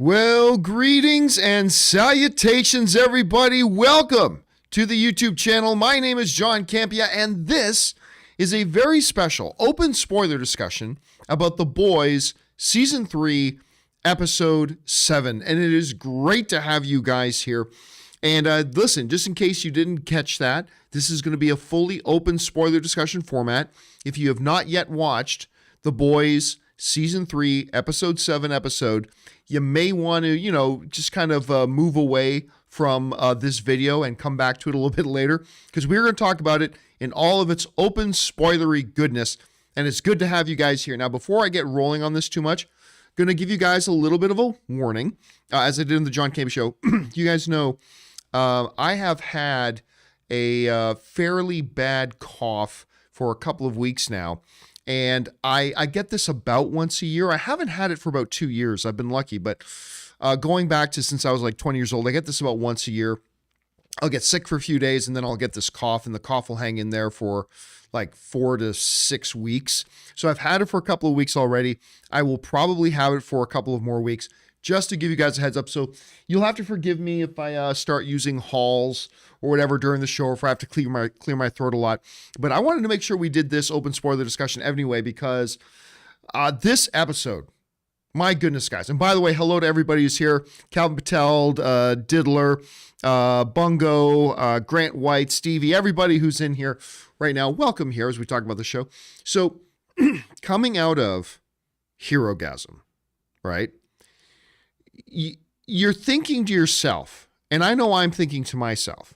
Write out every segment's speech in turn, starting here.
Well, greetings and salutations, everybody. Welcome to the YouTube channel. My name is John Campea, and this is a very special open spoiler discussion about The Boys Season 3, Episode 7. And it is great to have you guys here. And listen, just in case you didn't catch that, this is going to be a fully open spoiler discussion format. If you have not yet watched The Boys Season 3, Episode 7 episode, you may want to, just kind of move away from this video and come back to it a little bit later, because we're going to talk about it in all of its open spoilery goodness, and it's good to have you guys here. Now, before I get rolling on this too much, I'm going to give you guys a little bit of a warning, as I did in the John Campea Show. You guys know I have had a fairly bad cough for a couple of weeks now. And I get this about once a year. I haven't had it for about 2 years. I've been lucky, but going back to since I was like 20 years old, I get this about once a year. I'll get sick for a few days and then I'll get this cough, and the cough will hang in there for like 4 to 6 weeks. So I've had it for a couple of weeks already. I will probably have it for a couple of more weeks, just to give you guys a heads up. So you'll have to forgive me if I start using halls or whatever during the show, or if I have to clear my throat a lot. But I wanted to make sure we did this open spoiler discussion anyway, because this episode, my goodness, guys. And by the way, hello to everybody who's here. Calvin Patel, Diddler, Bungo, Grant White, Stevie, everybody who's in here right now. Welcome here as we talk about the show. So coming out of Herogasm, right? You're thinking to yourself, and I know I'm thinking to myself,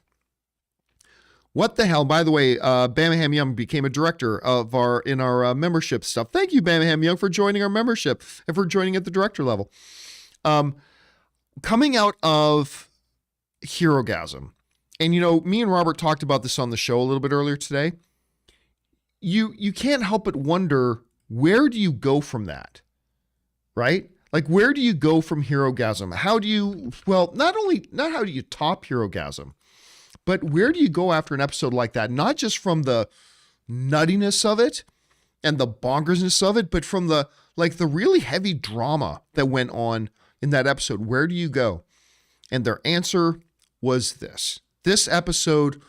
what the hell? By the way, Bamaham Young became a director of our membership stuff. Thank you, Bamaham Young, for joining our membership and for joining at the director level. Coming out of Herogasm, and me and Robert talked about this on the show a little bit earlier today. You can't help but wonder, where do you go from that, right? Like, where do you go from Herogasm? How do you, not how do you top Herogasm, but where do you go after an episode like that? Not just from the nuttiness of it and the bonkersness of it, but from the really heavy drama that went on in that episode. Where do you go? And their answer was this. This episode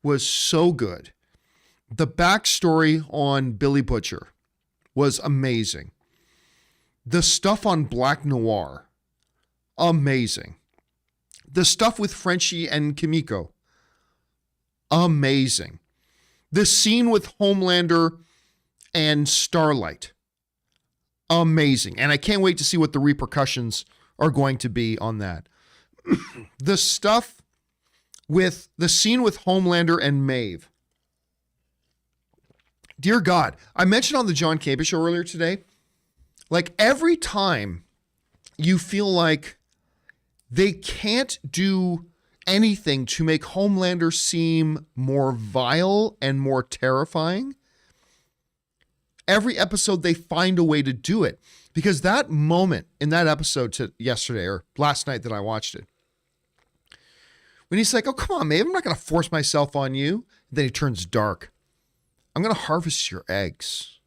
was so good. The backstory on Billy Butcher was amazing. The stuff on Black Noir, amazing. The stuff with Frenchie and Kimiko, amazing. The scene with Homelander and Starlight, amazing. And I can't wait to see what the repercussions are going to be on that. The stuff with the scene with Homelander and Maeve. Dear God, I mentioned on the John Campea Show earlier today, like, every time you feel like they can't do anything to make Homelander seem more vile and more terrifying, every episode they find a way to do it. Because that moment in that episode yesterday or last night that I watched it, when he's like, oh, come on, Maeve, I'm not going to force myself on you. And then he turns dark. I'm going to harvest your eggs.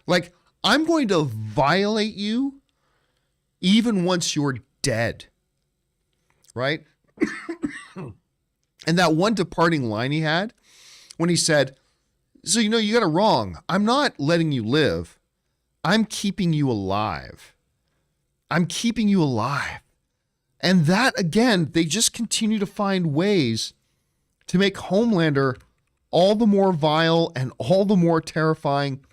Like, I'm going to violate you even once you're dead, right? And that one departing line he had when he said, so, you got it wrong. I'm not letting you live. I'm keeping you alive. I'm keeping you alive. And that, again, they just continue to find ways to make Homelander all the more vile and all the more terrifying,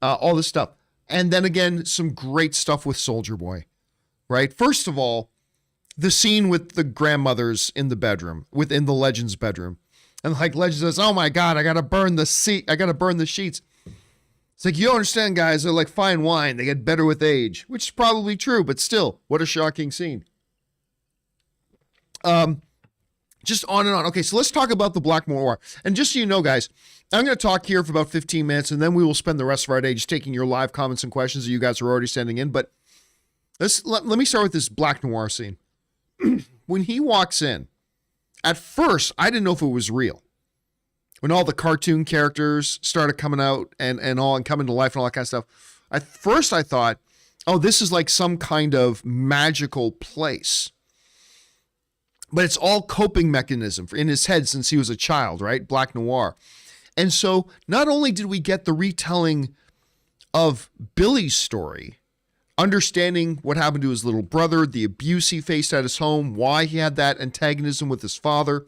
all this stuff. And then again, some great stuff with Soldier Boy, right? First of all, the scene with the grandmothers in the bedroom, within the Legend's bedroom. And like Legend says, oh my God, I got to burn the sheets. It's like, you don't understand, guys. They're like fine wine. They get better with age, which is probably true, but still, what a shocking scene. Just on and on. Okay, so let's talk about the Blackmore War. And just so you know, guys, I'm going to talk here for about 15 minutes, and then we will spend the rest of our day just taking your live comments and questions that you guys are already sending in. But let me start with this Black Noir scene. When he walks in, at first, I didn't know if it was real. When all the cartoon characters started coming out and coming to life and all that kind of stuff, at first I thought oh, this is like some kind of magical place. But it's all coping mechanism in his head since he was a child, right? Black Noir. And so not only did we get the retelling of Billy's story, understanding what happened to his little brother, the abuse he faced at his home, why he had that antagonism with his father,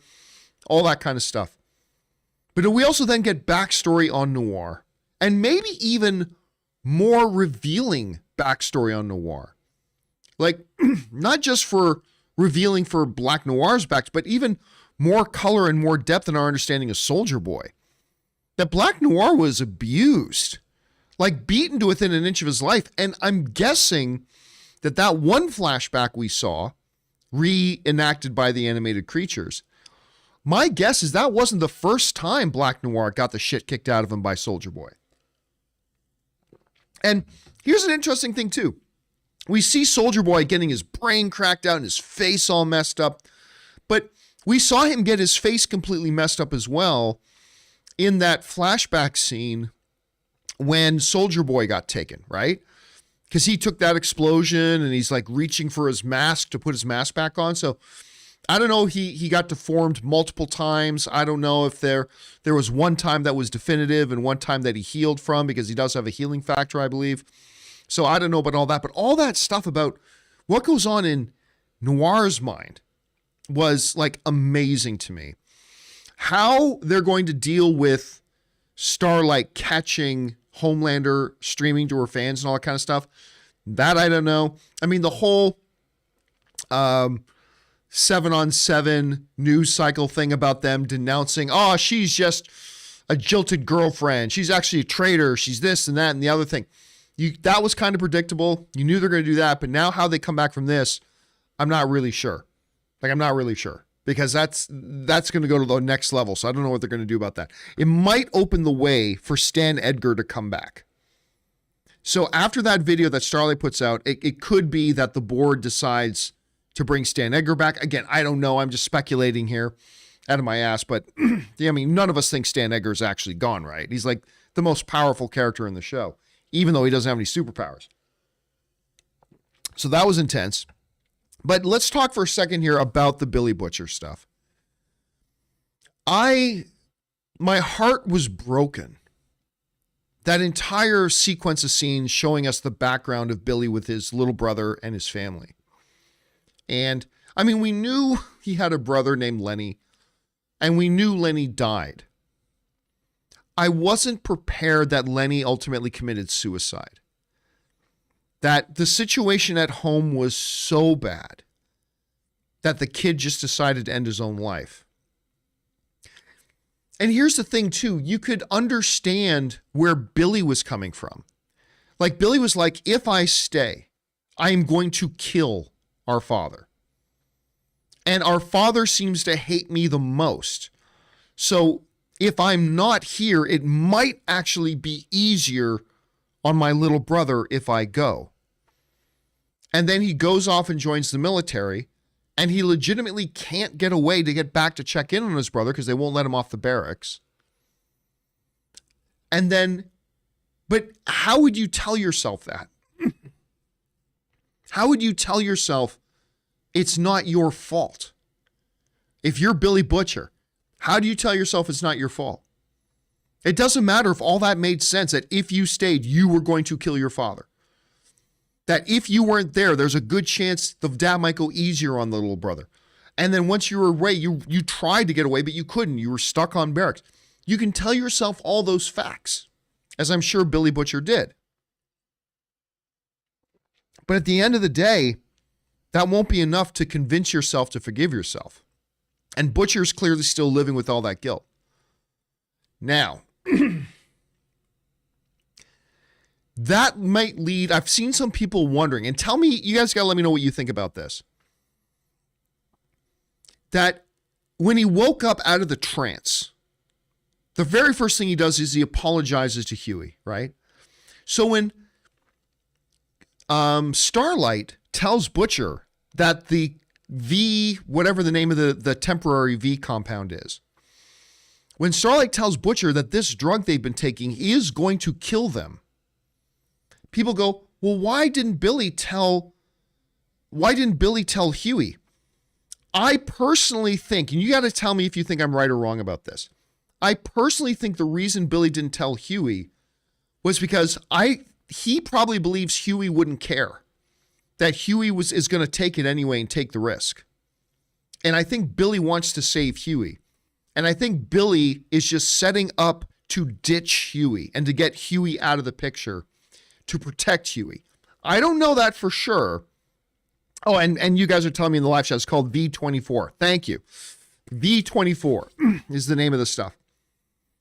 all that kind of stuff. But we also then get backstory on Noir, and maybe even more revealing backstory on Noir. Like, not just for revealing for Black Noir's back, but even more color and more depth in our understanding of Soldier Boy. That Black Noir was abused, like beaten to within an inch of his life. And I'm guessing that that one flashback we saw, reenacted by the animated creatures, my guess is that wasn't the first time Black Noir got the shit kicked out of him by Soldier Boy. And here's an interesting thing too. We see Soldier Boy getting his brain cracked out and his face all messed up. But we saw him get his face completely messed up as well in that flashback scene when Soldier Boy got taken, right? Because he took that explosion and he's like reaching for his mask to put his mask back on. So I don't know, he got deformed multiple times. I don't know if there was one time that was definitive and one time that he healed from, because he does have a healing factor, I believe. So I don't know about all that, but all that stuff about what goes on in Noir's mind was like amazing to me. How they're going to deal with Starlight catching Homelander, streaming to her fans and all that kind of stuff, that I don't know. I mean, the whole 7-on-7 news cycle thing about them denouncing, oh, she's just a jilted girlfriend. She's actually a traitor. She's this and that and the other thing. That was kind of predictable. You knew they're going to do that, but now how they come back from this, I'm not really sure. I'm not really sure, because that's going to go to the next level. So I don't know what they're going to do about that. It might open the way for Stan Edgar to come back. So after that video that Starlight puts out, it could be that the board decides to bring Stan Edgar back. Again, I don't know. I'm just speculating here out of my ass, but I mean, none of us think Stan Edgar is actually gone, right? He's like the most powerful character in the show, even though he doesn't have any superpowers. So that was intense. But let's talk for a second here about the Billy Butcher stuff. My heart was broken. That entire sequence of scenes showing us the background of Billy with his little brother and his family. And I mean, we knew he had a brother named Lenny, and we knew Lenny died. I wasn't prepared that Lenny ultimately committed suicide. That the situation at home was so bad that the kid just decided to end his own life. And here's the thing too, you could understand where Billy was coming from. Like Billy was like, if I stay, I am going to kill our father. And our father seems to hate me the most. So if I'm not here, it might actually be easier on my little brother if I go. And then he goes off and joins the military, and he legitimately can't get away to get back to check in on his brother because they won't let him off the barracks. And then, but how would you tell yourself that? How would you tell yourself it's not your fault? If you're Billy Butcher, how do you tell yourself it's not your fault? It doesn't matter if all that made sense, that if you stayed, you were going to kill your father. That if you weren't there, there's a good chance the dad might go easier on the little brother. And then once you were away, you tried to get away, but you couldn't. You were stuck on barracks. You can tell yourself all those facts, as I'm sure Billy Butcher did. But at the end of the day, that won't be enough to convince yourself to forgive yourself. And Butcher's clearly still living with all that guilt. Now, that might lead, I've seen some people wondering, and tell me, you guys gotta let me know what you think about this. That when he woke up out of the trance, the very first thing he does is he apologizes to Huey, right? So when Starlight tells Butcher that the V, whatever the name of the temporary V compound is, when Starlight tells Butcher that this drug they've been taking is going to kill them, people go, well, why didn't Billy tell Huey? I personally think, and you got to tell me if you think I'm right or wrong about this. I personally think the reason Billy didn't tell Huey was because he probably believes Huey wouldn't care, that Huey is going to take it anyway and take the risk. And I think Billy wants to save Huey. And I think Billy is just setting up to ditch Huey and to get Huey out of the picture to protect Huey. I don't know that for sure. Oh, and you guys are telling me in the live chat it's called V24. Thank you. V24 is the name of the stuff.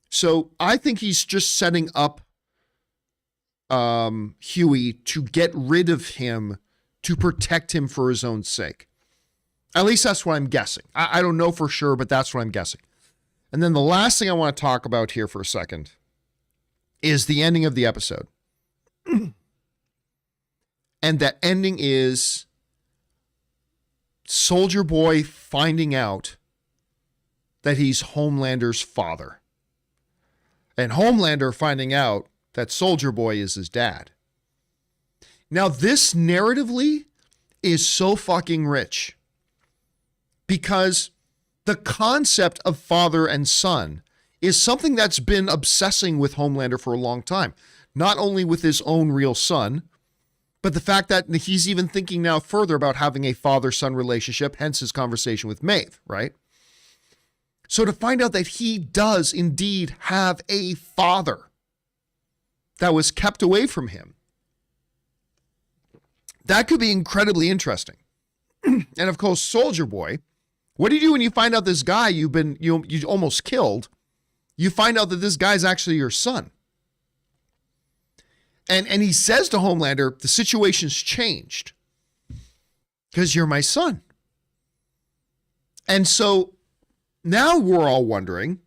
So I think he's just setting up Huey to get rid of him, to protect him for his own sake. At least that's what I'm guessing. I don't know for sure, but that's what I'm guessing. And then the last thing I want to talk about here for a second is the ending of the episode. And that ending is Soldier Boy finding out that he's Homelander's father. And Homelander finding out that Soldier Boy is his dad. Now, this narratively is so fucking rich because the concept of father and son is something that's been obsessing with Homelander for a long time. Not only with his own real son, but the fact that he's even thinking now further about having a father-son relationship, hence his conversation with Maeve, right? So to find out that he does indeed have a father that was kept away from him, that could be incredibly interesting. And of course, Soldier Boy, what do you do when you find out this guy you almost killed, you find out that this guy's actually your son? And he says to Homelander, the situation's changed because you're my son. And so now we're all wondering,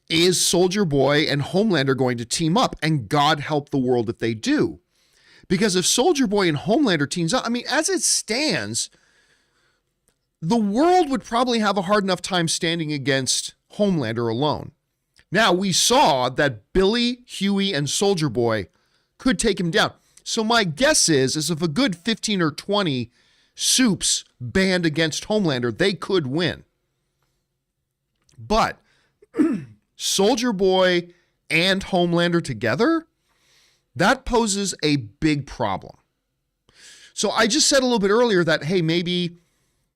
is Soldier Boy and Homelander going to team up? And God help the world if they do. Because if Soldier Boy and Homelander teams up, I mean, as it stands, the world would probably have a hard enough time standing against Homelander alone. Now, we saw that Billy, Huey, and Soldier Boy could take him down. So my guess is if a good 15 or 20 soups band against Homelander, they could win. But Soldier Boy and Homelander together, that poses a big problem. So I just said a little bit earlier that, hey, maybe,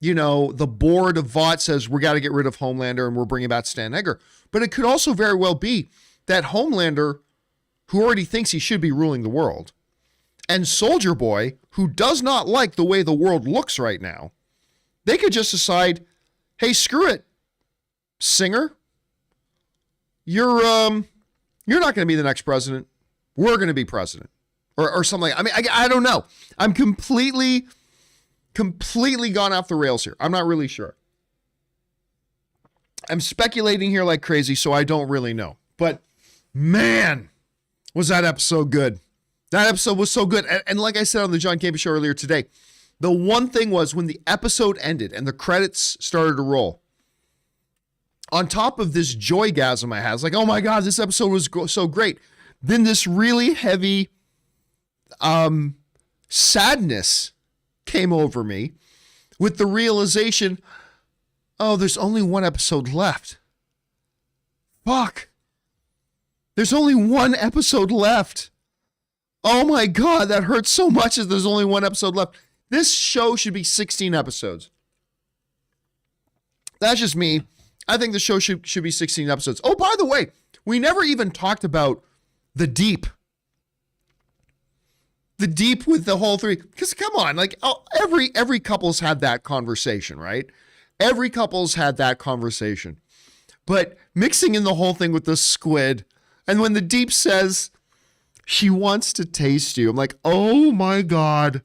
the board of Vought says we got to get rid of Homelander and we're bringing back Stan Edgar. But it could also very well be that Homelander, who already thinks he should be ruling the world, and Soldier Boy, who does not like the way the world looks right now, they could just decide, hey, screw it, Singer, you're not going to be the next president. We're going to be president, or something like that. I mean, I don't know. I'm completely gone off the rails here. I'm not really sure. I'm speculating here like crazy, so I don't really know. But man, was that episode good. That episode was so good. And like I said on the John Campea Show earlier today, the one thing was when the episode ended and the credits started to roll, on top of this joygasm I had, it's like, oh my God, this episode was so great. Then this really heavy sadness came over me with the realization, oh, there's only one episode left. Fuck. There's only one episode left. Oh my God, that hurts so much that there's only one episode left. This show should be 16 episodes. That's just me. I think the show should be 16 episodes. Oh, by the way, we never even talked about the deep. The deep with the whole three. Because come on, like every couple's had that conversation, right? Every couple's had that conversation. But mixing in the whole thing with the squid, and when the deep says she wants to taste you, I'm like, oh my God.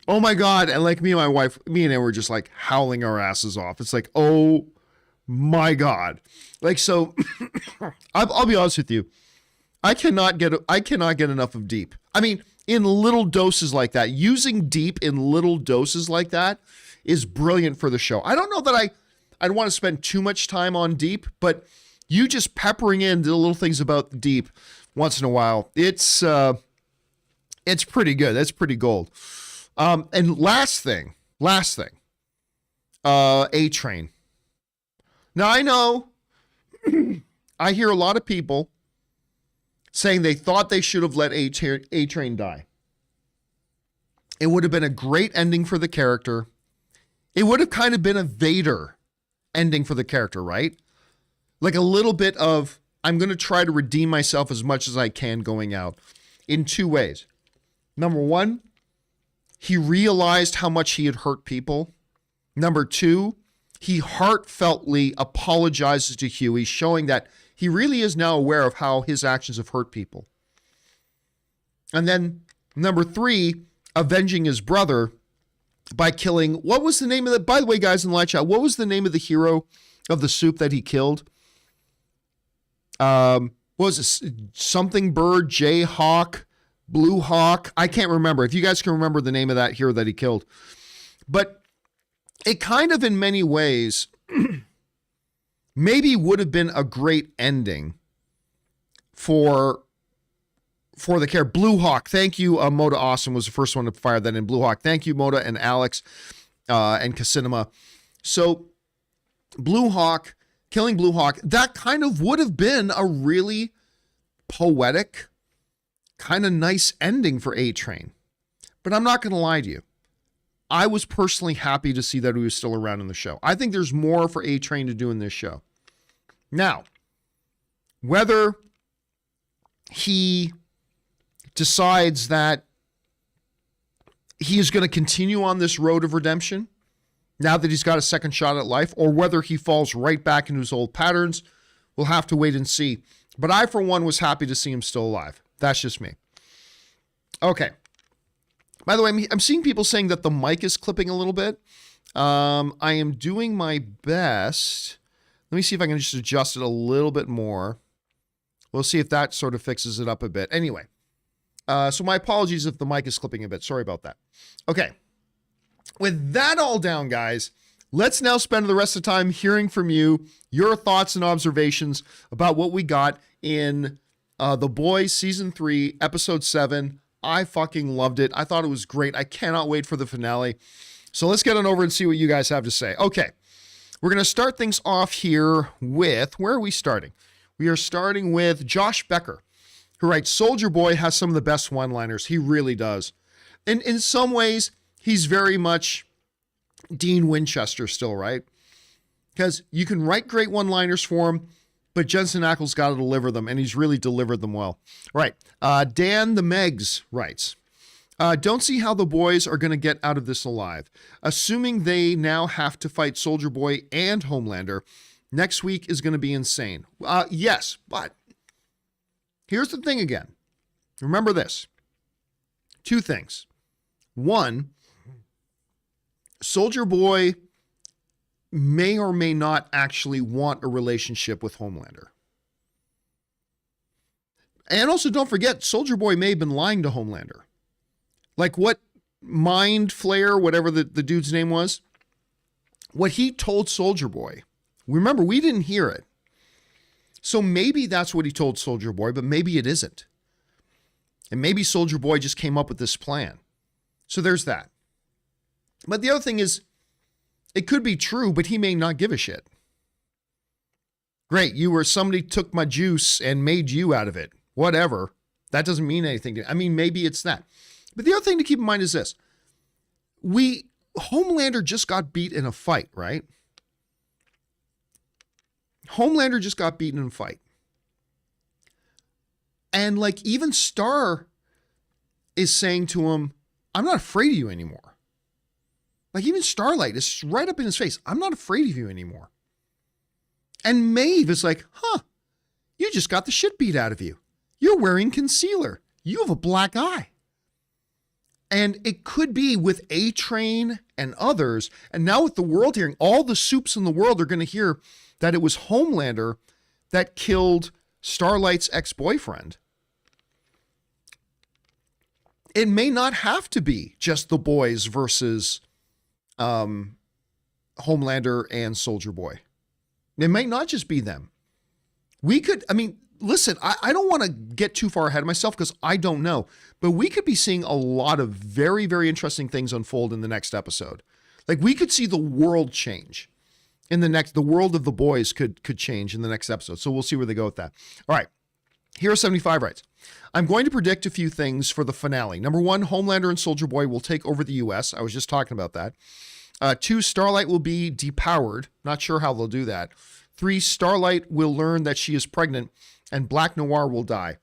Oh my God. And like me and my wife, me and Ann were just like howling our asses off. It's like, oh my God. Like, so I'll be honest with you. I cannot get enough of deep. I mean, in little doses like that, using deep in little doses like that is brilliant for the show. I don't know that I'd want to spend too much time on deep, but you just peppering in the little things about deep once in a while, it's It's pretty good. That's pretty gold. And last thing, A-Train. Now I know I hear a lot of people saying they thought they should have let A-Train die. It would have been a great ending for the character. It would have kind of been a Vader ending for the character, right? Like a little bit of, I'm going to try to redeem myself as much as I can going out in two ways. Number one, he realized how much he had hurt people. Number two, he heartfeltly apologizes to Huey, showing that he really is now aware of how his actions have hurt people. And then number three, avenging his brother by killing, what was the name of the, by the way, guys in the live chat, what was the name of the hero of the soup that he killed? What was it? Something Bird, Jayhawk, Blue Hawk. I can't remember. If you guys can remember the name of that hero that he killed. But it kind of in many ways maybe would have been a great ending for the character. Blue Hawk. Thank you. Moda Awesome was the first one to fire that in. Blue Hawk. Thank you, Moda and Alex and Casinema. So Blue Hawk, killing Blue Hawk, that kind of would have been a really poetic, kind of nice ending for A-Train. But I'm not going to lie to you. I was personally happy to see that he was still around in the show. I think there's more for A-Train to do in this show. Now, whether he decides that he is going to continue on this road of redemption now that he's got a second shot at life, or whether he falls right back into his old patterns, we'll have to wait and see. But I, for one, was happy to see him still alive. That's just me. Okay. By the way, I'm seeing people saying that the mic is clipping a little bit. I am doing my best. Let me see if I can just adjust it a little bit more. We'll see if that sort of fixes it up a bit. Anyway, so my apologies if the mic is clipping a bit. Sorry about that. Okay. With that all down, guys, let's now spend the rest of the time hearing from you, your thoughts and observations about what we got in The Boys Season 3, Episode 7. I fucking loved it. I thought it was great. I cannot wait for the finale. So let's get on over and see what you guys have to say. Okay. We're going to start things off here with, where are we starting? We are starting with Josh Becker, who writes, Soldier Boy has some of the best one-liners. He really does. And in some ways, he's very much Dean Winchester still, right? Because you can write great one-liners for him, but Jensen Ackles got to deliver them, and he's really delivered them well. Right. Dan the Megs writes, don't see how the boys are going to get out of this alive. Assuming they now have to fight Soldier Boy and Homelander, next week is going to be insane. Yes, but here's the thing again. Remember this. Two things. One, Soldier Boy may or may not actually want a relationship with Homelander. And also don't forget, Soldier Boy may have been lying to Homelander. Like what Mind Flayer, whatever the dude's name was, what he told Soldier Boy, remember, we didn't hear it. So maybe that's what he told Soldier Boy, but maybe it isn't. And maybe Soldier Boy just came up with this plan. So there's that. But the other thing is, it could be true, but he may not give a shit. Great, somebody took my juice and made you out of it. Whatever. That doesn't mean anything. I mean, maybe it's that. But the other thing to keep in mind is this. Homelander just got beat in a fight, right? Homelander just got beaten in a fight. And like even Star is saying to him, I'm not afraid of you anymore. Like even Starlight is right up in his face. I'm not afraid of you anymore. And Maeve is like, you just got the shit beat out of you. You're wearing concealer. You have a black eye. And it could be with A-Train and others. And now with the world hearing, all the soups in the world are going to hear that it was Homelander that killed Starlight's ex-boyfriend. It may not have to be just the boys versus Homelander and Soldier Boy. It might not just be them. listen, I don't want to get too far ahead of myself because I don't know, but we could be seeing a lot of very, very interesting things unfold in the next episode. Like we could see the world change in the world of the boys could change in the next episode. So we'll see where they go with that. All right. Hero 75 writes, I'm going to predict a few things for the finale. Number 1, Homelander and Soldier Boy will take over the U.S. I was just talking about that. 2, Starlight will be depowered. Not sure how they'll do that. 3, Starlight will learn that she is pregnant and Black Noir will die.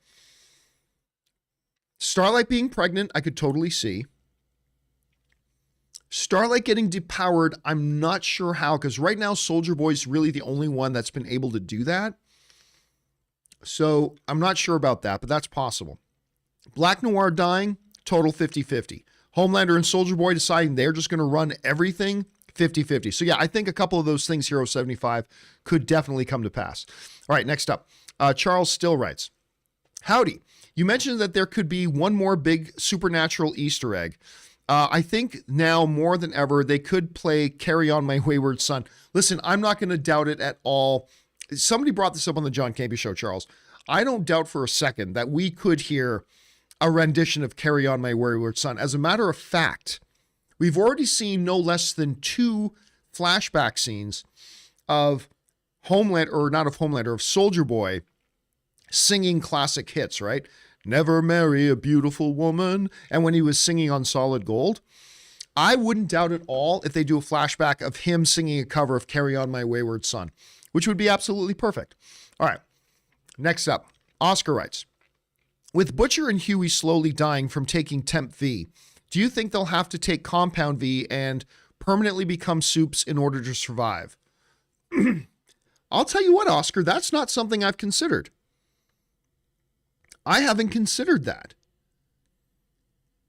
Starlight being pregnant, I could totally see. Starlight getting depowered, I'm not sure how, because right now Soldier Boy's really the only one that's been able to do that. So I'm not sure about that, but that's possible. Black Noir dying, total 50-50. Homelander and Soldier Boy deciding they're just going to run everything, 50-50. So yeah, I think a couple of those things, Hero 75, could definitely come to pass. All right, next up. Charles Still writes, howdy. You mentioned that there could be one more big supernatural Easter egg. I think now more than ever, they could play Carry On My Wayward Son. Listen, I'm not going to doubt it at all. Somebody brought this up on the John Campea Show, Charles. I don't doubt for a second that we could hear a rendition of Carry On My Wayward Son. As a matter of fact, we've already seen no less than 2 flashback scenes of of Soldier Boy singing classic hits, right? Never marry a beautiful woman. And when he was singing on Solid Gold, I wouldn't doubt at all if they do a flashback of him singing a cover of Carry On My Wayward Son, which would be absolutely perfect. All right, next up, Oscar writes, with Butcher and Huey slowly dying from taking Temp V, do you think they'll have to take Compound V and permanently become soups in order to survive? I'll tell you what, Oscar, that's not something I've considered. I haven't considered that.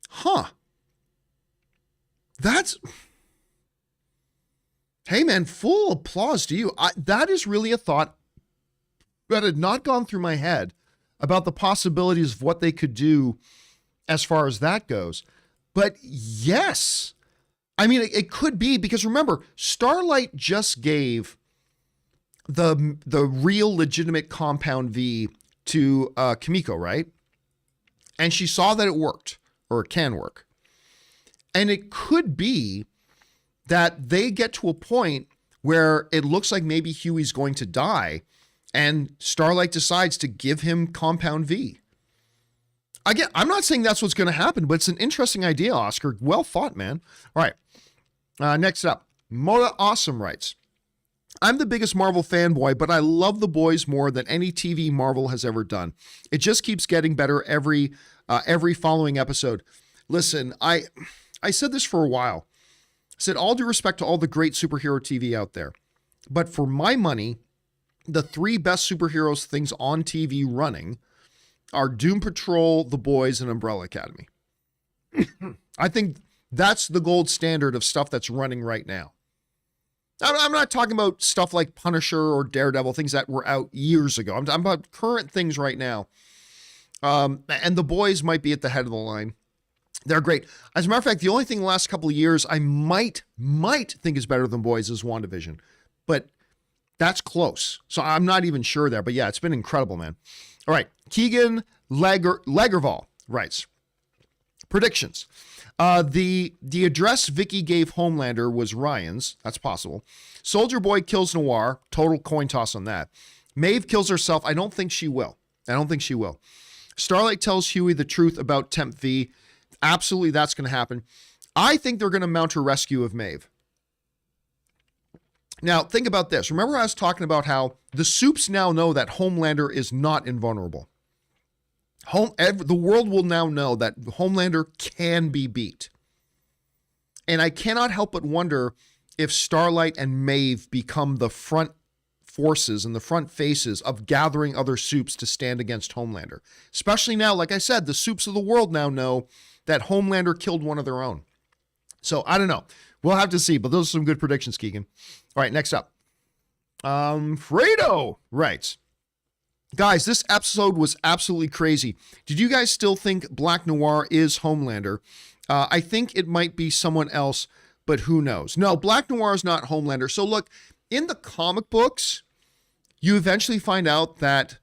Huh. Hey man, full applause to you. That is really a thought that had not gone through my head about the possibilities of what they could do as far as that goes. But yes, I mean, it could be, because remember, Starlight just gave the real legitimate Compound V to Kimiko, right? And she saw that it worked, or it can work. And it could be that they get to a point where it looks like maybe Huey's going to die, and Starlight decides to give him Compound V. Again, I'm not saying that's what's going to happen, but it's an interesting idea, Oscar. Well thought, man. All right. Next up, Moda Awesome writes, I'm the biggest Marvel fanboy, but I love the boys more than any TV Marvel has ever done. It just keeps getting better every following episode. Listen, I said this for a while. I said, all due respect to all the great superhero TV out there, but for my money, the 3 best superheroes things on TV running are Doom Patrol, The Boys, and Umbrella Academy. I think that's the gold standard of stuff that's running right now. I'm not talking about stuff like Punisher or Daredevil, things that were out years ago. I'm talking about current things right now. And The Boys might be at the head of the line. They're great. As a matter of fact, the only thing the last couple of years I might think is better than Boys is WandaVision. But that's close. So I'm not even sure there. But yeah, it's been incredible, man. All right. Keegan Lagerval writes, predictions. The address Vicky gave Homelander was Ryan's. That's possible. Soldier Boy kills Noir. Total coin toss on that. Maeve kills herself. I don't think she will. Starlight tells Huey the truth about Temp V. Absolutely, that's going to happen. I think they're going to mount a rescue of Maeve. Now, think about this. Remember I was talking about how the soups now know that Homelander is not invulnerable. The world will now know that Homelander can be beat. And I cannot help but wonder if Starlight and Maeve become the front forces and the front faces of gathering other soups to stand against Homelander. Especially now, like I said, the soups of the world now know that Homelander killed one of their own. So I don't know. We'll have to see, but those are some good predictions, Keegan. All right, next up. Fredo writes, guys, this episode was absolutely crazy. Did you guys still think Black Noir is Homelander? I think it might be someone else, but who knows? No, Black Noir is not Homelander. So look, in the comic books, you eventually find out that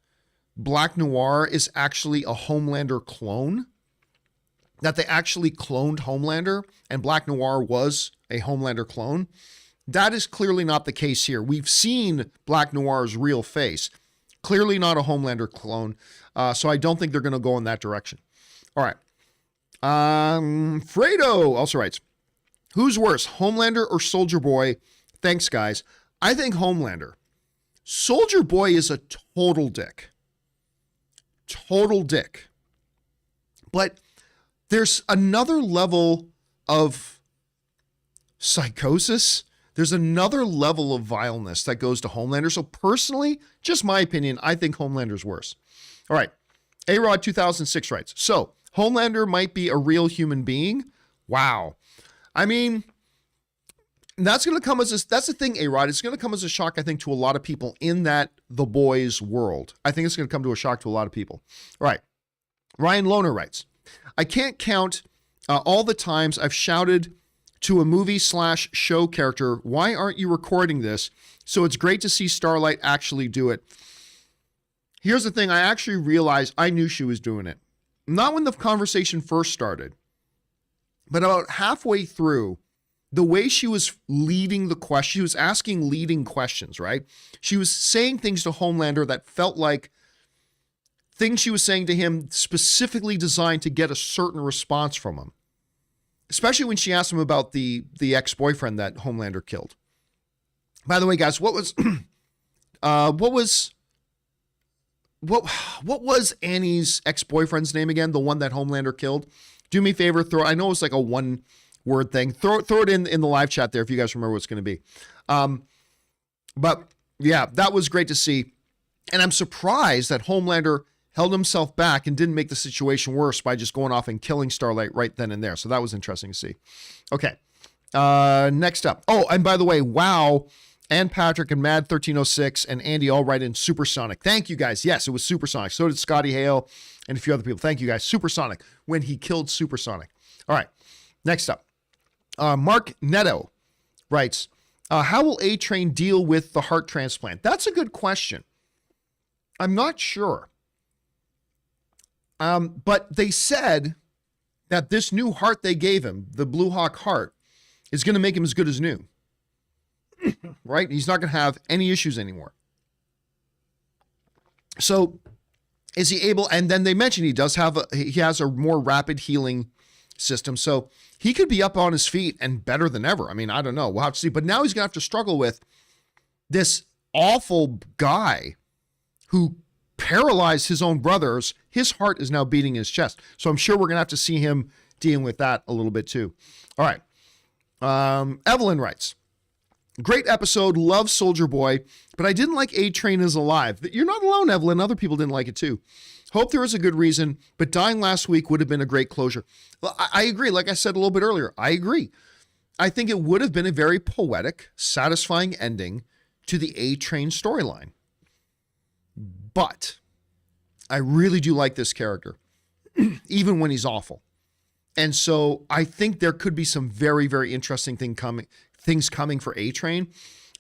Black Noir is actually a Homelander clone, that they actually cloned Homelander and Black Noir was a Homelander clone. That is clearly not the case here. We've seen Black Noir's real face. Clearly not a Homelander clone. So I don't think they're going to go in that direction. All right. Fredo also writes, who's worse, Homelander or Soldier Boy? Thanks, guys. I think Homelander. Soldier Boy is a total dick. Total dick. But there's another level of psychosis. There's another level of vileness that goes to Homelander. So personally, just my opinion, I think Homelander's worse. All right. A-Rod 2006 writes, so Homelander might be a real human being. Wow. I mean, that's going to come as that's the thing, A-Rod. It's going to come as a shock, I think, to a lot of people in that The Boys world. I think it's going to come to a shock to a lot of people. All right. Ryan Lohner writes, I can't count all the times I've shouted to a movie/show character, why aren't you recording this? So it's great to see Starlight actually do it. Here's the thing. I actually realized I knew she was doing it. Not when the conversation first started, but about halfway through, the way she was leading the question, she was asking leading questions, right? She was saying things to Homelander that felt like things she was saying to him specifically designed to get a certain response from him. Especially when she asked him about the ex-boyfriend that Homelander killed. By the way, guys, what was Annie's ex-boyfriend's name again? The one that Homelander killed? Do me a favor, I know it's like a one-word thing. Throw it in the live chat there if you guys remember what it's going to be. But yeah, that was great to see. And I'm surprised that Homelander held himself back and didn't make the situation worse by just going off and killing Starlight right then and there. So that was interesting to see. Okay. Next up. Oh, and by the way, wow. And Patrick and Mad 1306 and Andy all write in Supersonic. Thank you guys. Yes, it was Supersonic. So did Scotty Hale and a few other people. Thank you guys. Supersonic, when he killed Supersonic. All right. Next up. Mark Netto writes, how will A-Train deal with the heart transplant? That's a good question. I'm not sure. But they said that this new heart they gave him, the Blue Hawk heart, is going to make him as good as new. Right? He's not going to have any issues anymore. So is he able, and then they mentioned he has a more rapid healing system. So he could be up on his feet and better than ever. I mean, I don't know. We'll have to see. But now he's going to have to struggle with this awful guy who paralyzed his own brothers. His heart is now beating in his chest. So I'm sure we're going to have to see him dealing with that a little bit too. All right. Evelyn writes, great episode. Love Soldier Boy, but I didn't like A-Train is alive. You're not alone, Evelyn. Other people didn't like it too. Hope there is a good reason, but dying last week would have been a great closure. Well, I agree. Like I said a little bit earlier, I agree. I think it would have been a very poetic, satisfying ending to the A-Train storyline. But I really do like this character, even when he's awful. And so I think there could be some very, very interesting things coming for A-Train,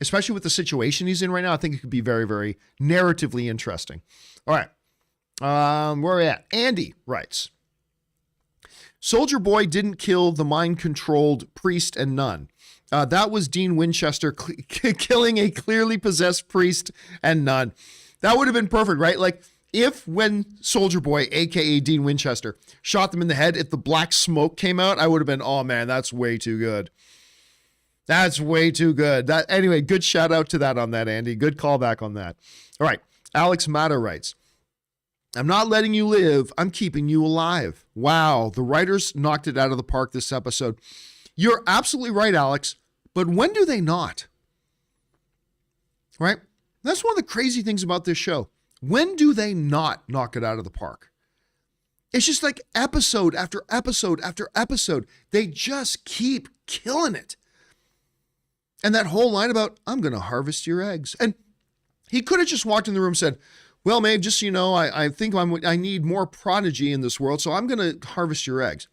especially with the situation he's in right now. I think it could be very, very narratively interesting. All right. Where are we at? Andy writes, Soldier Boy didn't kill the mind-controlled priest and nun. That was Dean Winchester killing a clearly possessed priest and nun. That would have been perfect, right? Like, if when Soldier Boy, a.k.a. Dean Winchester, shot them in the head, if the black smoke came out, I would have been, oh, man, that's way too good. That's way too good. Anyway, good shout out to that on that, Andy. Good callback on that. All right. Alex Mata writes, I'm not letting you live. I'm keeping you alive. Wow. The writers knocked it out of the park this episode. You're absolutely right, Alex. But when do they not? Right? That's one of the crazy things about this show. When do they not knock it out of the park? It's just like episode after episode after episode. They just keep killing it. And that whole line about, I'm going to harvest your eggs. And he could have just walked in the room and said, well, Maeve, just so you know, I think I need more prodigy in this world, so I'm going to harvest your eggs.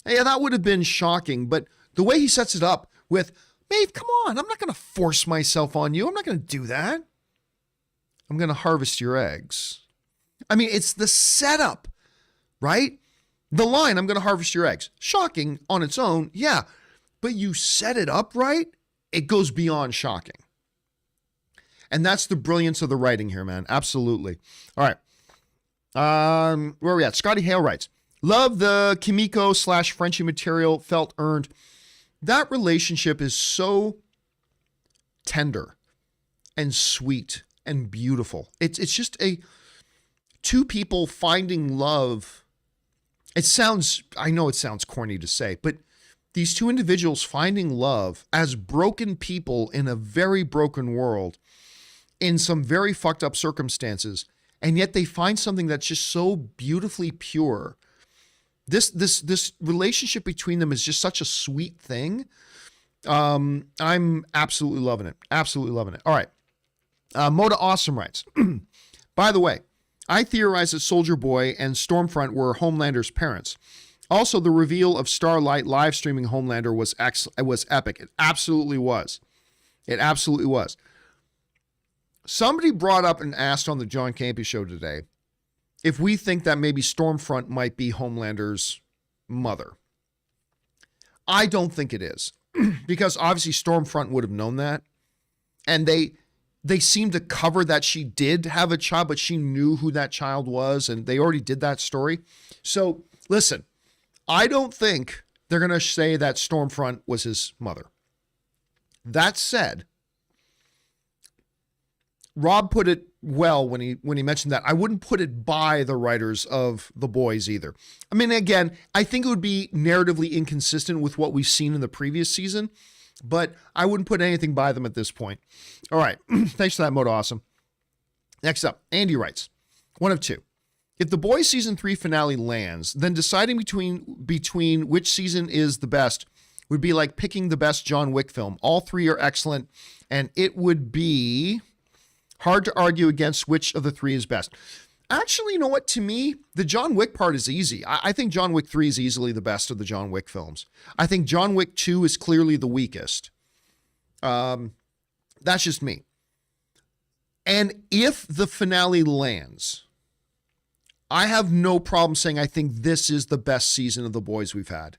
Yeah, that would have been shocking. But the way he sets it up with, Maeve, come on, I'm not going to force myself on you. I'm not going to do that. I'm going to harvest your eggs. I mean, it's the setup, right? The line, I'm going to harvest your eggs. Shocking on its own, yeah. But you set it up right, it goes beyond shocking. And that's the brilliance of the writing here, man. Absolutely. All right. Where are we at? Scotty Hale writes, love the Kimiko / Frenchie material, felt earned. That relationship is so tender and sweet and beautiful. It's just two people finding love. I know it sounds corny to say, but these two individuals finding love as broken people in a very broken world in some very fucked up circumstances, and yet they find something that's just so beautifully pure. This relationship between them is just such a sweet thing. I'm absolutely loving it. Absolutely loving it. All right. Moda Awesome writes, by the way, I theorize that Soldier Boy and Stormfront were Homelander's parents. Also, the reveal of Starlight live streaming Homelander was epic. It absolutely was. It absolutely was. Somebody brought up and asked on the John Campea Show today if we think that maybe Stormfront might be Homelander's mother. I don't think it is, because obviously Stormfront would have known that. And they seem to cover that she did have a child, but she knew who that child was, and they already did that story. So listen, I don't think they're going to say that Stormfront was his mother. That said, Rob put it well when he mentioned that. I wouldn't put it by the writers of The Boys either. I mean, again, I think it would be narratively inconsistent with what we've seen in the previous season, but I wouldn't put anything by them at this point. All right. Thanks for that, Moto Awesome. Next up, Andy writes, one of two. If The Boys season 3 finale lands, then deciding between which season is the best would be like picking the best John Wick film. All three are excellent, and it would be hard to argue against which of the three is best. Actually, you know what? To me, the John Wick part is easy. I think John Wick 3 is easily the best of the John Wick films. I think John Wick 2 is clearly the weakest. That's just me. And if the finale lands, I have no problem saying I think this is the best season of The Boys we've had.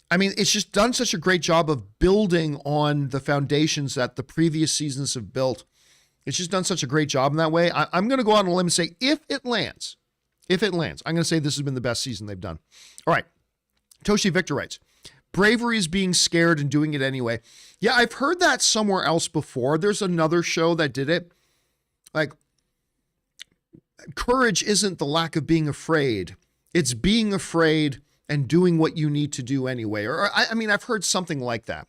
I mean, it's just done such a great job of building on the foundations that the previous seasons have built. It's just done such a great job in that way. I'm going to go out on a limb and say, if it lands, I'm going to say this has been the best season they've done. All right. Toshi Victor writes, bravery is being scared and doing it anyway. Yeah, I've heard that somewhere else before. There's another show that did it. Like, courage isn't the lack of being afraid. It's being afraid and doing what you need to do anyway. Or I mean, I've heard something like that.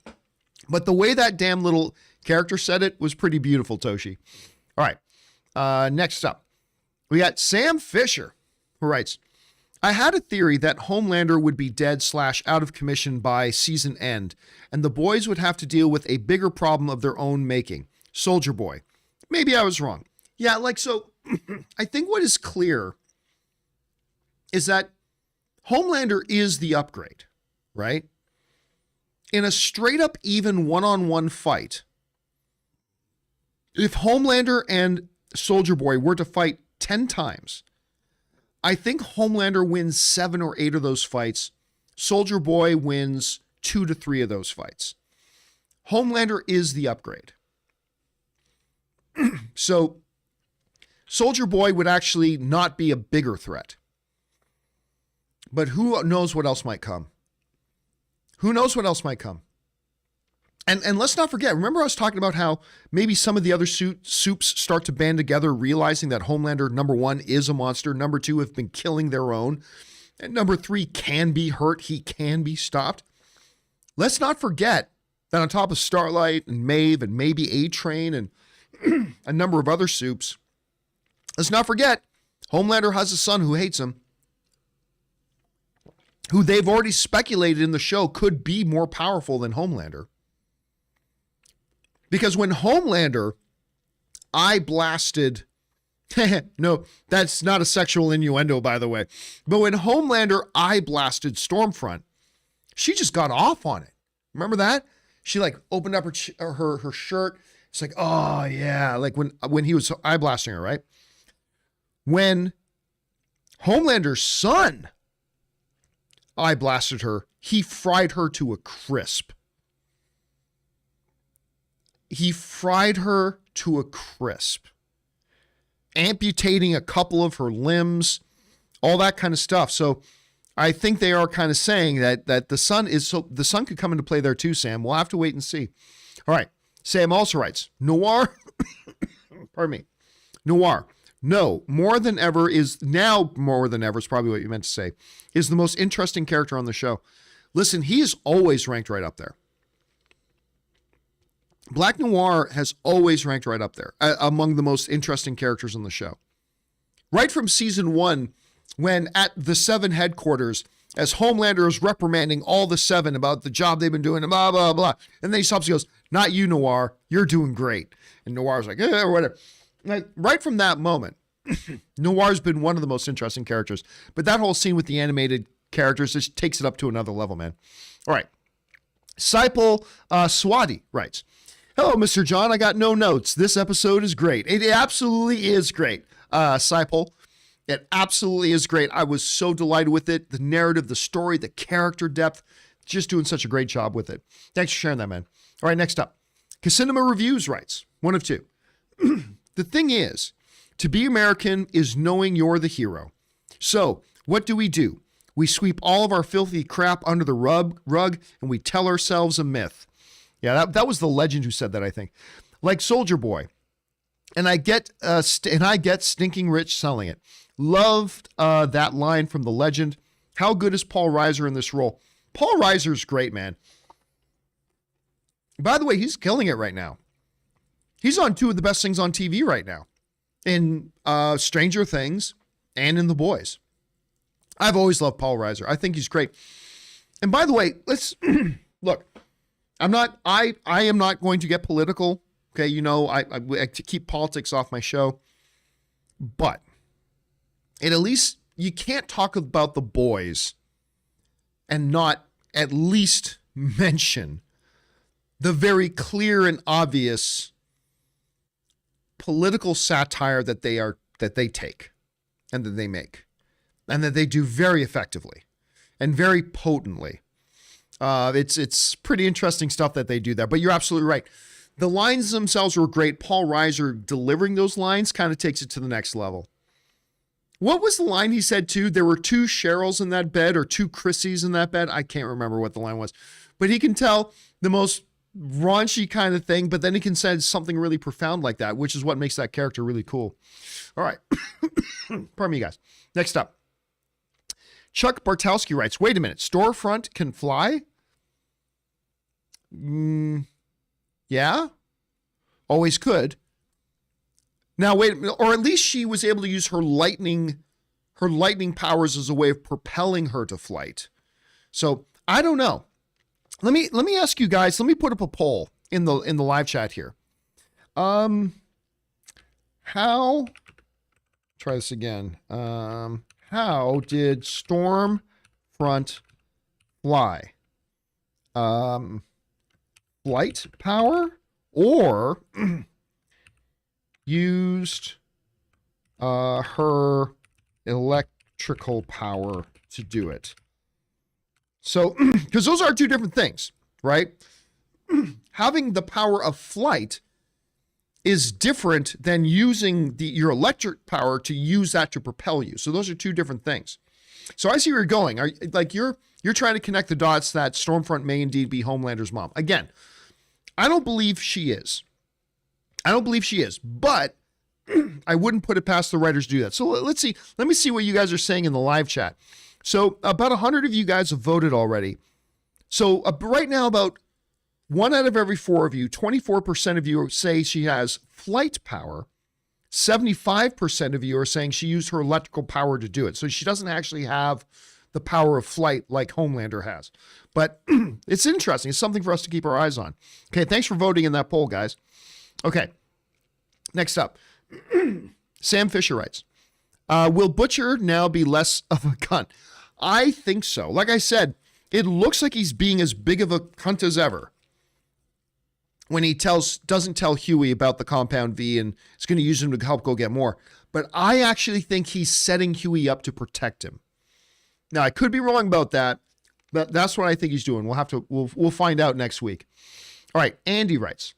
But the way that damn little character said it was pretty beautiful, Toshi. All right. Next up, we got Sam Fisher, who writes, I had a theory that Homelander would be dead / out of commission by season end, and the boys would have to deal with a bigger problem of their own making. Soldier Boy. Maybe I was wrong. Yeah, so I think what is clear is that Homelander is the upgrade, right? In a straight up even one-on-one fight, if Homelander and Soldier Boy were to fight 10 times, I think Homelander wins 7 or 8 of those fights. Soldier Boy wins 2 to 3 of those fights. Homelander is the upgrade. So Soldier Boy would actually not be a bigger threat. But who knows what else might come? Who knows what else might come? And let's not forget, remember I was talking about how maybe some of the other soups start to band together, realizing that Homelander, number 1, is a monster. Number 2, have been killing their own. And number 3, can be hurt. He can be stopped. Let's not forget that on top of Starlight and Maeve and maybe A-Train and a number of other soups, let's not forget, Homelander has a son who hates him, who they've already speculated in the show could be more powerful than Homelander. Because when Homelander eye blasted, no, that's not a sexual innuendo, by the way. But when Homelander eye blasted Stormfront, she just got off on it. Remember that? She opened up her shirt. It's like, oh yeah, like when he was eye blasting her, right? when Homelander's son eye blasted her, he fried her to a crisp. He fried her to a crisp, amputating a couple of her limbs, all that kind of stuff. So I think they are kind of saying that the son could come into play there too, Sam. We'll have to wait and see. All right. Sam also writes, Noir, pardon me, Noir, no, more than ever is probably what you meant to say, is the most interesting character on the show. Listen, he is always ranked right up there. Black Noir has always ranked right up there among the most interesting characters on the show. Right from season 1, when at the Seven headquarters, as Homelander is reprimanding all the Seven about the job they've been doing and blah, blah, blah. And then he stops and goes, not you, Noir. You're doing great. And Noir's like, or whatever. Like, right from that moment, Noir's been one of the most interesting characters. But that whole scene with the animated characters just takes it up to another level, man. All right. Saipal Swati writes, hello, Mr. John. I got no notes. This episode is great. It absolutely is great. Saipal, it absolutely is great. I was so delighted with it. The narrative, the story, the character depth, just doing such a great job with it. Thanks for sharing that, man. All right, next up. Casinema Reviews writes, one of two. The thing is, to be American is knowing you're the hero. So what do? We sweep all of our filthy crap under the rug and we tell ourselves a myth. Yeah, that was the legend who said that, I think. Like Soldier Boy. And I get stinking rich selling it. Loved that line from the legend. How good is Paul Reiser in this role? Paul Reiser is great, man. By the way, he's killing it right now. He's on 2 of the best things on TV right now. In Stranger Things and in The Boys. I've always loved Paul Reiser. I think he's great. And by the way, let's look. I am not going to get political. Okay, you know, I to keep politics off my show. But at least you can't talk about The Boys and not at least mention the very clear and obvious political satire that they take and that they make and that they do very effectively and very potently. It's pretty interesting stuff that they do there, but you're absolutely right. The lines themselves were great. Paul Reiser delivering those lines kind of takes it to the next level. What was the line he said too? There were 2 Cheryls in that bed or 2 Chrissies in that bed. I can't remember what the line was, but he can tell the most raunchy kind of thing, but then he can say something really profound like that, which is what makes that character really cool. All right. Pardon me, guys. Next up. Chuck Bartowski writes, wait a minute, Storefront can fly? Yeah. Always could. Now, wait a minute, or at least she was able to use her lightning powers as a way of propelling her to flight. So I don't know. Let me ask you guys, let me put up a poll in the live chat here. Try this again. How did Stormfront fly? Flight power or used her electrical power to do it? So, because those are 2 different things, right? Having the power of flight is different than using your electric power to use that to propel you. So those are 2 different things. So I see where you're going. You're trying to connect the dots that Stormfront may indeed be Homelander's mom. Again, I don't believe she is. But I wouldn't put it past the writers to do that. So let's see. Let me see what you guys are saying in the live chat. So about 100 of you guys have voted already. So right now, about 1 out of every 4 of you, 24% of you say she has flight power. 75% of you are saying she used her electrical power to do it. So she doesn't actually have the power of flight like Homelander has. But it's interesting. It's something for us to keep our eyes on. Okay, thanks for voting in that poll, guys. Okay, next up. Sam Fisher writes, will Butcher now be less of a cunt? I think so. Like I said, it looks like he's being as big of a cunt as ever when he doesn't tell Huey about the Compound V and is going to use him to help go get more. but I actually think he's setting Huey up to protect him. Now, I could be wrong about that, but that's what I think he's doing. We'll find out next week. All right, Andy writes,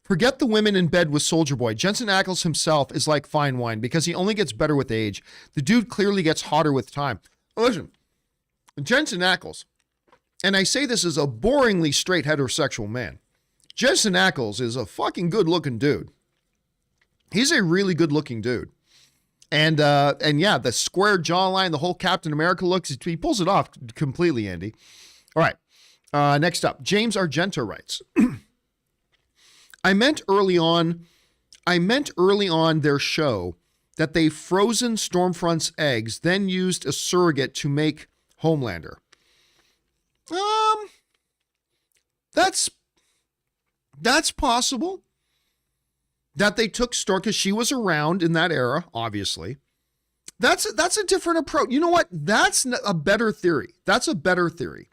forget the women in bed with Soldier Boy. Jensen Ackles himself is like fine wine because he only gets better with age. The dude clearly gets hotter with time. Listen, Jensen Ackles, and I say this as a boringly straight heterosexual man, Jensen Ackles is a fucking good-looking dude. He's a really good-looking dude. And yeah, the square jawline, the whole Captain America looks, he pulls it off completely, Andy. All right, next up, James Argento writes, I meant early on their show that they frozen Stormfront's eggs, then used a surrogate to make Homelander. That's possible. That they took Storm, because she was around in that era, obviously. That's a different approach. You know what? That's a better theory. That's a better theory.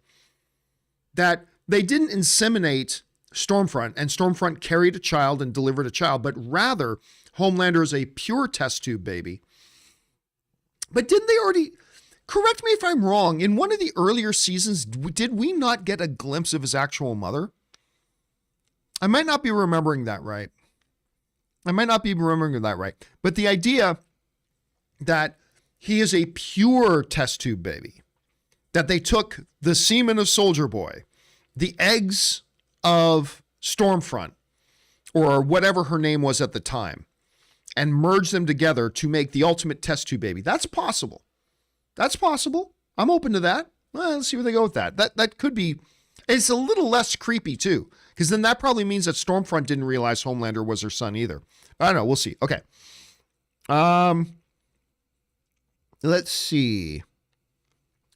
That they didn't inseminate Stormfront, and Stormfront carried a child and delivered a child, but rather Homelander is a pure test tube baby. But didn't they already, correct me if I'm wrong, in one of the earlier seasons, did we not get a glimpse of his actual mother? I might not be remembering that right. But the idea that he is a pure test tube baby, that they took the semen of Soldier Boy, the eggs of Stormfront, or whatever her name was at the time, and merged them together to make the ultimate test tube baby. That's possible. That's possible. I'm open to that. Well, let's see where they go with that. That could be, it's a little less creepy too, because then that probably means that Stormfront didn't realize Homelander was her son either. I don't know. We'll see. Okay. Let's see.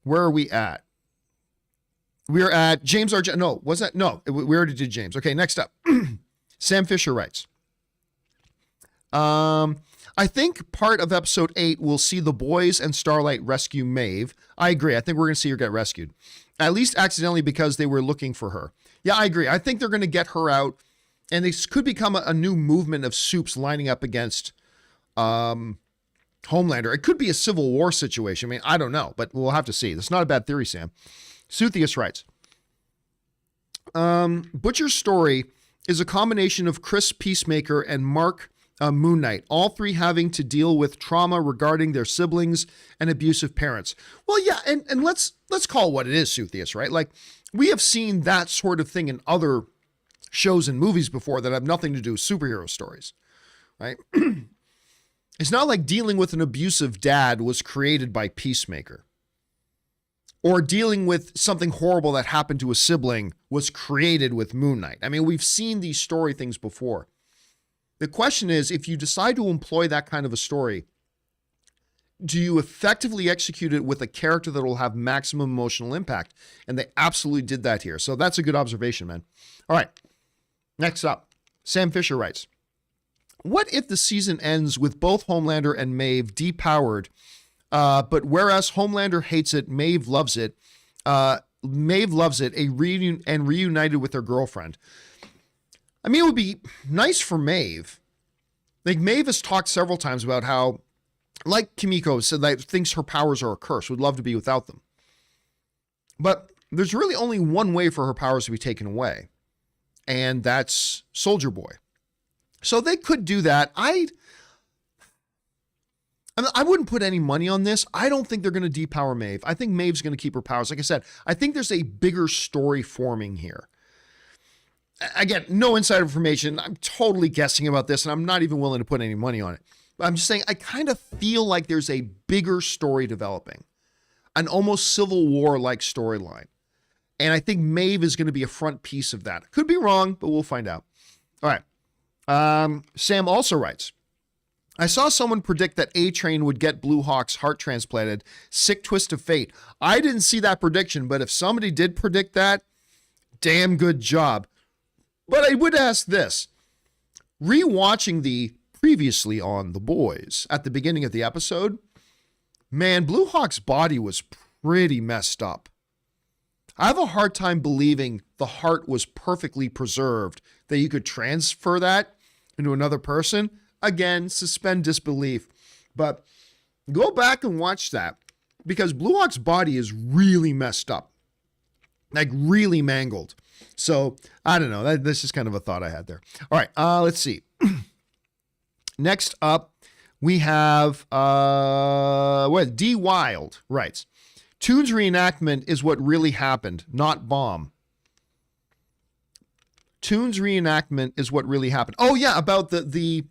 Where are we at? We're at James Argento. No, was that? No, we already did James. Okay, next up. Sam Fisher writes, I think part of episode 8 will see the boys and Starlight rescue Maeve. I agree. I think we're going to see her get rescued. At least accidentally, because they were looking for her. Yeah, I agree. I think they're going to get her out, and this could become a new movement of supes lining up against Homelander. It could be a Civil War situation. I mean, I don't know, but we'll have to see. That's not a bad theory, Sam. Suthius writes, Butcher's story is a combination of Chris Peacemaker and Mark Moon Knight, all three having to deal with trauma regarding their siblings and abusive parents. Well, yeah, and let's call it what it is, Suthius, right? Like, we have seen that sort of thing in other shows and movies before that have nothing to do with superhero stories, right? It's not like dealing with an abusive dad was created by Peacemaker, or dealing with something horrible that happened to a sibling was created with Moon Knight. I mean, we've seen these story things before. The question is, if you decide to employ that kind of a story, do you effectively execute it with a character that will have maximum emotional impact? And they absolutely did that here. So that's a good observation, man. All right. Next up, Sam Fisher writes, what if the season ends with both Homelander and Maeve depowered, but whereas Homelander hates it, Maeve loves it, a reunion and reunited with her girlfriend? I mean, it would be nice for Maeve. Like, Maeve has talked several times about how, like Kimiko said, that thinks her powers are a curse, would love to be without them. But there's really only one way for her powers to be taken away, and that's Soldier Boy. So they could do that. I wouldn't put any money on this. I don't think they're going to depower Maeve. I think Maeve's going to keep her powers. Like I said, I think there's a bigger story forming here. Again, no inside information. I'm totally guessing about this, and I'm not even willing to put any money on it. But I'm just saying, I kind of feel like there's a bigger story developing, an almost Civil War-like storyline. And I think Maeve is going to be a front piece of that. Could be wrong, but we'll find out. All right. Sam also writes, I saw someone predict that A-Train would get Blue Hawk's heart transplanted. Sick twist of fate. I didn't see that prediction, but if somebody did predict that, damn good job. But I would ask this. Rewatching the previously on The Boys at the beginning of the episode, man, Blue Hawk's body was pretty messed up. I have a hard time believing the heart was perfectly preserved, that you could transfer that into another person. again, suspend disbelief. But go back and watch that because Blue Hawk's body is really messed up, like really mangled. So I don't know. That's just kind of a thought I had there. All right, let's see. Next up, we have D Wild writes, Toon's reenactment is what really happened, not bomb. Toon's reenactment is what really happened. Oh yeah, about the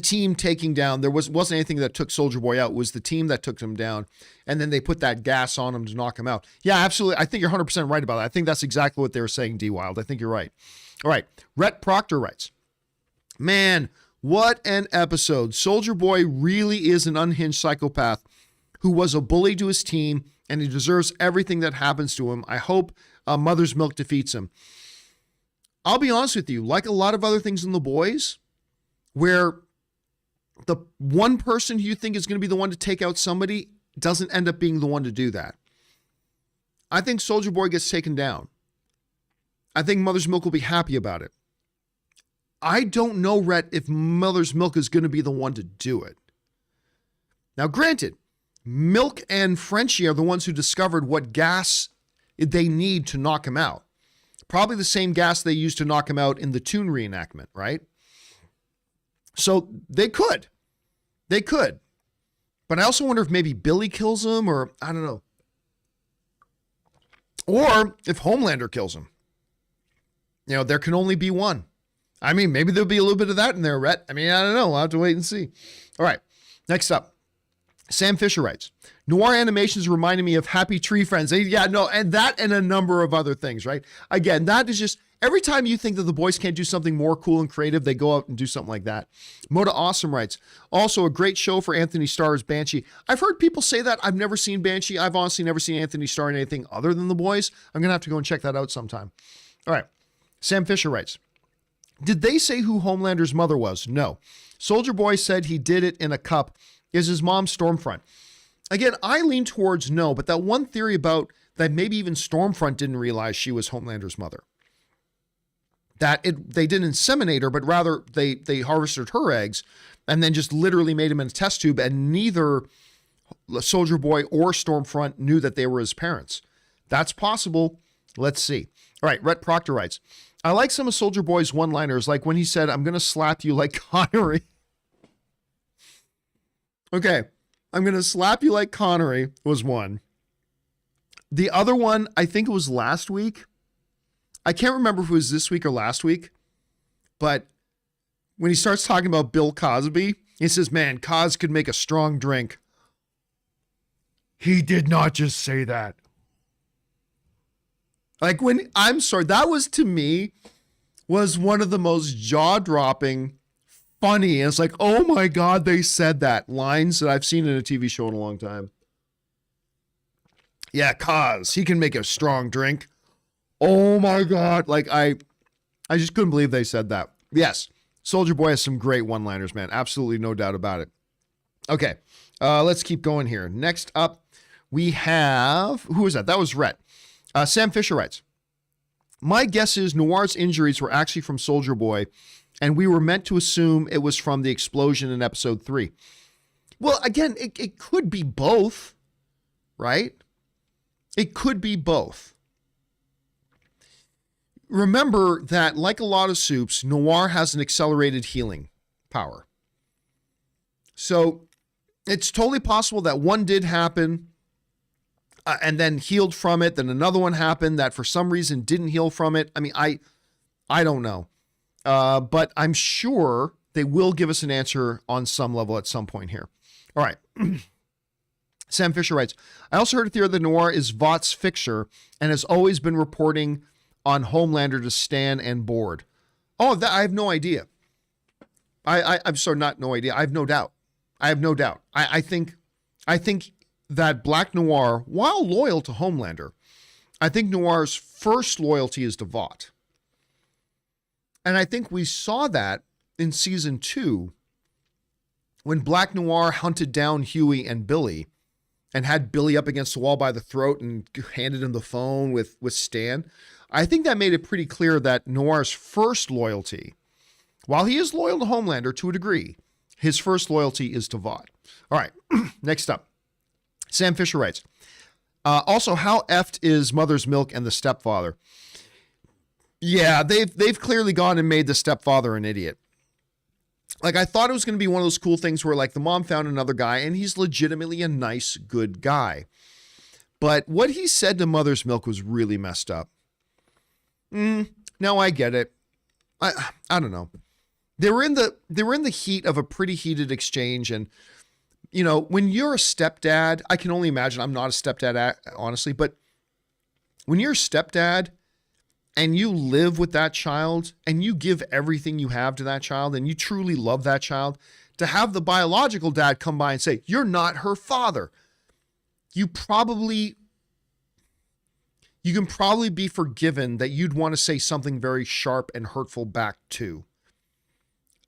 team taking down. There wasn't anything that took Soldier Boy out. It was the team that took him down, and then they put that gas on him to knock him out. Yeah, absolutely. I think you're 100% right about that. I think that's exactly what they were saying, D Wild. I think you're right. All right, Rhett Proctor writes, man, what an episode. Soldier Boy really is an unhinged psychopath who was a bully to his team, and he deserves everything that happens to him. I hope Mother's Milk defeats him. I'll be honest with you, like a lot of other things in The Boys, where the one person who you think is going to be the one to take out somebody doesn't end up being the one to do that. I think Soldier Boy gets taken down. I think Mother's Milk will be happy about it. I don't know, Rhett, if Mother's Milk is going to be the one to do it. Now, granted, Milk and Frenchie are the ones who discovered what gas they need to knock him out. Probably the same gas they used to knock him out in the Toon reenactment, right? So they could. They could. But I also wonder if maybe Billy kills him, or I don't know. Or if Homelander kills him. You know, there can only be one. I mean, maybe there'll be a little bit of that in there, Rhett. I mean, I don't know. We'll have to wait and see. All right. Next up. Sam Fisher writes, Noir animations reminded me of Happy Tree Friends. Yeah, no, and that and a number of other things, right? Again, that is just, every time you think that the boys can't do something more cool and creative, they go out and do something like that. Moda Awesome writes, also a great show for Anthony Starr's Banshee. I've heard people say that. I've never seen Banshee. I've honestly never seen Anthony Starr in anything other than The Boys. I'm going to have to go and check that out sometime. All right. Sam Fisher writes, did they say who Homelander's mother was? No. Soldier Boy said he did it in a cup. Is his mom Stormfront? Again, I lean towards no, but that one theory about that maybe even Stormfront didn't realize she was Homelander's mother. That they didn't inseminate her, but rather they harvested her eggs and then just literally made him in a test tube, and neither Soldier Boy or Stormfront knew that they were his parents. That's possible. Let's see. All right, Rhett Proctor writes, I like some of Soldier Boy's one-liners, like when he said, I'm going to slap you like Connery. Okay, I'm going to slap you like Connery was one. The other one, I think it was last week. I can't remember if it was this week or last week, but when he starts talking about Bill Cosby, he says, man, Cos could make a strong drink. He did not just say that. Like I'm sorry, that was to me was one of the most jaw-dropping, funny, and it's like, oh my God, they said that. Lines that I've seen in a TV show in a long time. Yeah, Cos, he can make a strong drink. Oh my God. Like I just couldn't believe they said that. Yes, Soldier Boy has some great one-liners, man. Absolutely no doubt about it. Okay, let's keep going here. Next up, we have, who was that? That was Rhett. Sam Fisher writes, my guess is Noir's injuries were actually from Soldier Boy, and we were meant to assume it was from the explosion in episode 3. Well, again, it could be both, right? It could be both. Remember that, like a lot of soups, Noir has an accelerated healing power. So it's totally possible that one did happen and then healed from it. Then another one happened that for some reason didn't heal from it. I mean, I don't know. But I'm sure they will give us an answer on some level at some point here. All right. Sam Fisher writes, I also heard a theory that Noir is Vought's fixer and has always been reporting on Homelander to Stan and Board. Oh, that I have no idea. I'm sorry, not no idea. I have no doubt. I have no doubt. I think that Black Noir, while loyal to Homelander, I think Noir's first loyalty is to Vought. And I think we saw that in season 2 when Black Noir hunted down Huey and Billy and had Billy up against the wall by the throat and handed him the phone with Stan. I think that made it pretty clear that Noir's first loyalty While he is loyal to Homelander to a degree, his first loyalty is to Vought. All right, next up. Sam Fisher writes, also, how effed is Mother's Milk and the stepfather? Yeah, they've clearly gone and made the stepfather an idiot. Like, I thought it was going to be one of those cool things where, like, the mom found another guy and he's legitimately a nice, good guy. But what he said to Mother's Milk was really messed up. No, I get it. I don't know. They were in the heat of a pretty heated exchange, and you know, when you're a stepdad, I can only imagine. I'm not a stepdad, honestly, but when you're a stepdad and you live with that child and you give everything you have to that child and you truly love that child, to have the biological dad come by and say, "You're not her father," you can probably be forgiven that you'd want to say something very sharp and hurtful back too.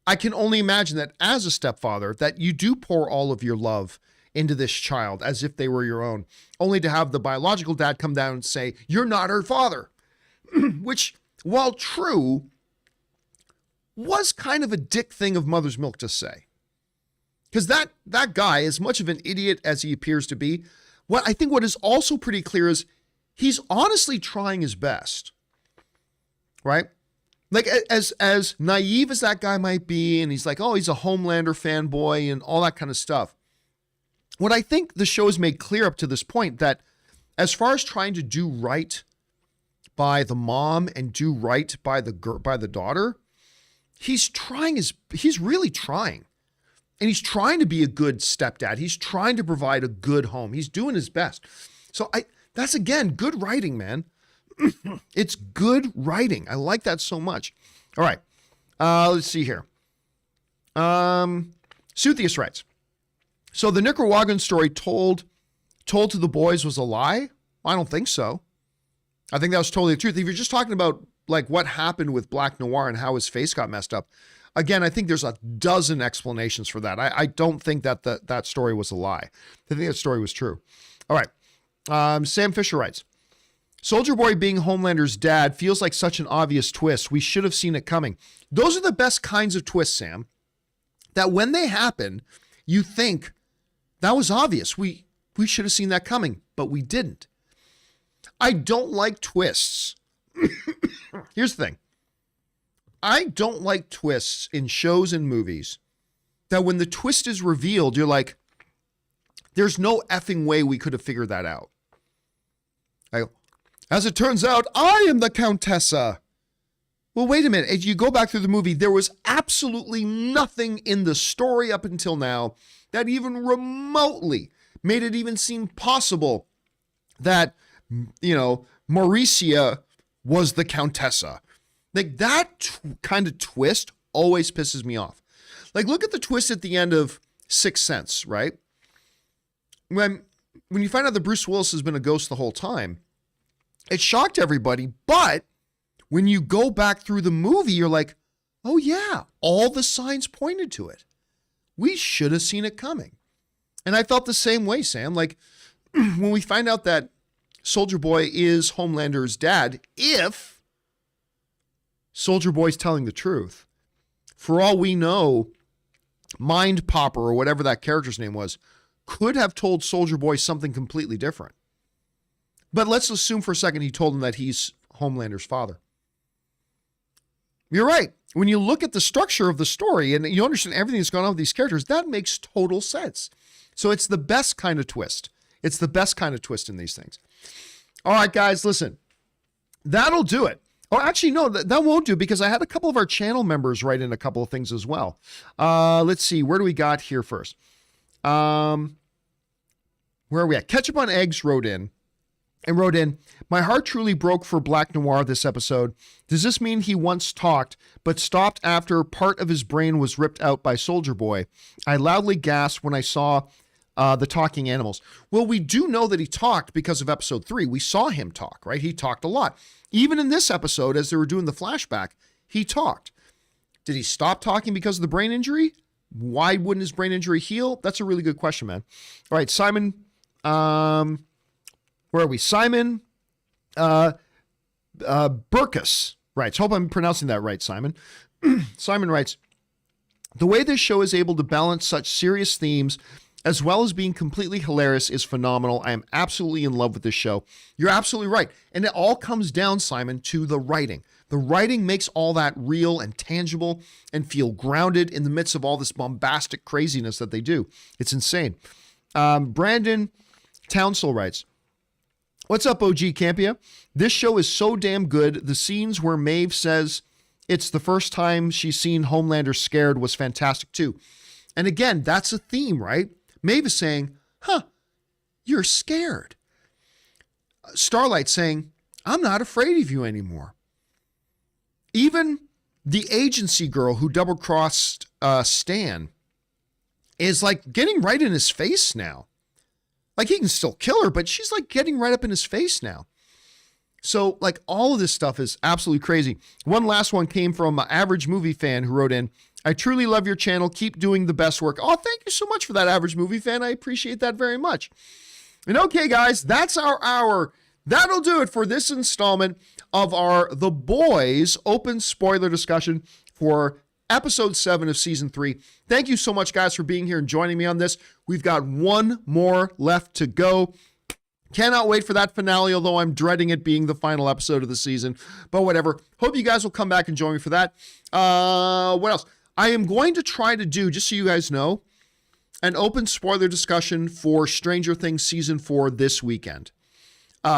I can only imagine that as a stepfather, that you do pour all of your love into this child as if they were your own, only to have the biological dad come down and say, "You're not her father," which, while true, was kind of a dick thing of Mother's Milk to say. Because that guy, as much of an idiot as he appears to be, what is also pretty clear is he's honestly trying his best, right? Like, as naive as that guy might be, and he's like, oh, he's a Homelander fanboy and all that kind of stuff. What I think the show has made clear up to this point, that as far as trying to do right by the mom and do right by the daughter, he's really trying. And he's trying to be a good stepdad. He's trying to provide a good home. He's doing his best. So that's, again, good writing, man. It's good writing. I like that so much. All right. Let's see here. Suthius writes, so the Nicaraguan story told to the boys was a lie? I don't think so. I think that was totally the truth. If you're just talking about like what happened with Black Noir and how his face got messed up, again, I think there's a dozen explanations for that. I don't think that story was a lie. I think that story was true. All right. Sam Fisher writes, Soldier Boy being Homelander's dad feels like such an obvious twist. We should have seen it coming. Those are the best kinds of twists, Sam, that when they happen, you think that was obvious. We should have seen that coming, but we didn't. I don't like twists. Here's the thing. I don't like twists in shows and movies that when the twist is revealed, you're like, there's no effing way we could have figured that out. As it turns out, I am the Countessa. Well, wait a minute. As you go back through the movie, there was absolutely nothing in the story up until now that even remotely made it even seem possible that, you know, Mauricia was the Countessa. Like, that kind of twist always pisses me off. Like, look at the twist at the end of Sixth Sense, right? When you find out that Bruce Willis has been a ghost the whole time, it shocked everybody, but when you go back through the movie, you're like, oh yeah, all the signs pointed to it. We should have seen it coming. And I felt the same way, Sam. Like, when we find out that Soldier Boy is Homelander's dad, if Soldier Boy's telling the truth, for all we know, Mind Popper, or whatever that character's name was, could have told Soldier Boy something completely different. But let's assume for a second he told him that he's Homelander's father. You're right. When you look at the structure of the story and you understand everything that's going on with these characters, that makes total sense. So it's the best kind of twist. It's the best kind of twist in these things. All right, guys, listen. That'll do it. Oh, actually, no, that won't do, because I had a couple of our channel members write in a couple of things as well. Let's see. Where do we got here first? Where are we at? Ketchup on Eggs wrote in. My heart truly broke for Black Noir this episode. Does this mean he once talked, but stopped after part of his brain was ripped out by Soldier Boy? I loudly gasped when I saw the talking animals. Well, we do know that he talked because of episode 3. We saw him talk, right? He talked a lot. Even in this episode, as they were doing the flashback, he talked. Did he stop talking because of the brain injury? Why wouldn't his brain injury heal? That's a really good question, man. All right, Simon, where are we? Simon Burkus writes, hope I'm pronouncing that right, Simon. Simon writes, the way this show is able to balance such serious themes as well as being completely hilarious is phenomenal. I am absolutely in love with this show. You're absolutely right. And it all comes down, Simon, to the writing. The writing makes all that real and tangible and feel grounded in the midst of all this bombastic craziness that they do. It's insane. Brandon Townsell writes, what's up, OG Campea? This show is so damn good. The scenes where Maeve says it's the first time she's seen Homelander scared was fantastic too. And again, that's a theme, right? Maeve is saying, you're scared. Starlight saying, I'm not afraid of you anymore. Even the agency girl who double-crossed Stan is like getting right in his face now. Like he can still kill her, but she's like getting right up in his face now. So like all of this stuff is absolutely crazy. One last one came from an Average Movie Fan who wrote in, I truly love your channel. Keep doing the best work. Oh, thank you so much for that, Average Movie Fan. I appreciate that very much. And okay, guys, that's our hour. That'll do it for this installment of our The Boys open spoiler discussion for episode 7 of season 3. Thank you so much, guys, for being here and joining me on this. We've got one more left to go. Cannot wait for that finale, although I'm dreading it being the final episode of the season. But whatever. Hope you guys will come back and join me for that. What else? I am going to try to do, just so you guys know, an open spoiler discussion for Stranger Things Season 4 this weekend.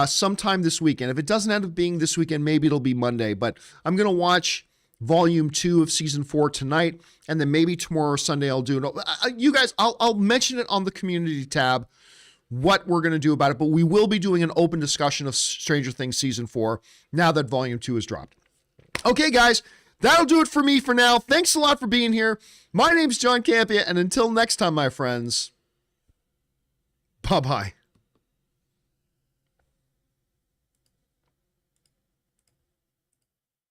Sometime this weekend. If it doesn't end up being this weekend, maybe it'll be Monday. But I'm going to watch Volume 2 of Season 4 tonight, and then maybe tomorrow or Sunday I'll do it. You guys, I'll mention it on the community tab, what we're going to do about it. But we will be doing an open discussion of Stranger Things Season 4 now that Volume 2 is dropped. Okay, guys. That'll do it for me for now. Thanks a lot for being here. My name's John Campea, and until next time, my friends, bye-bye.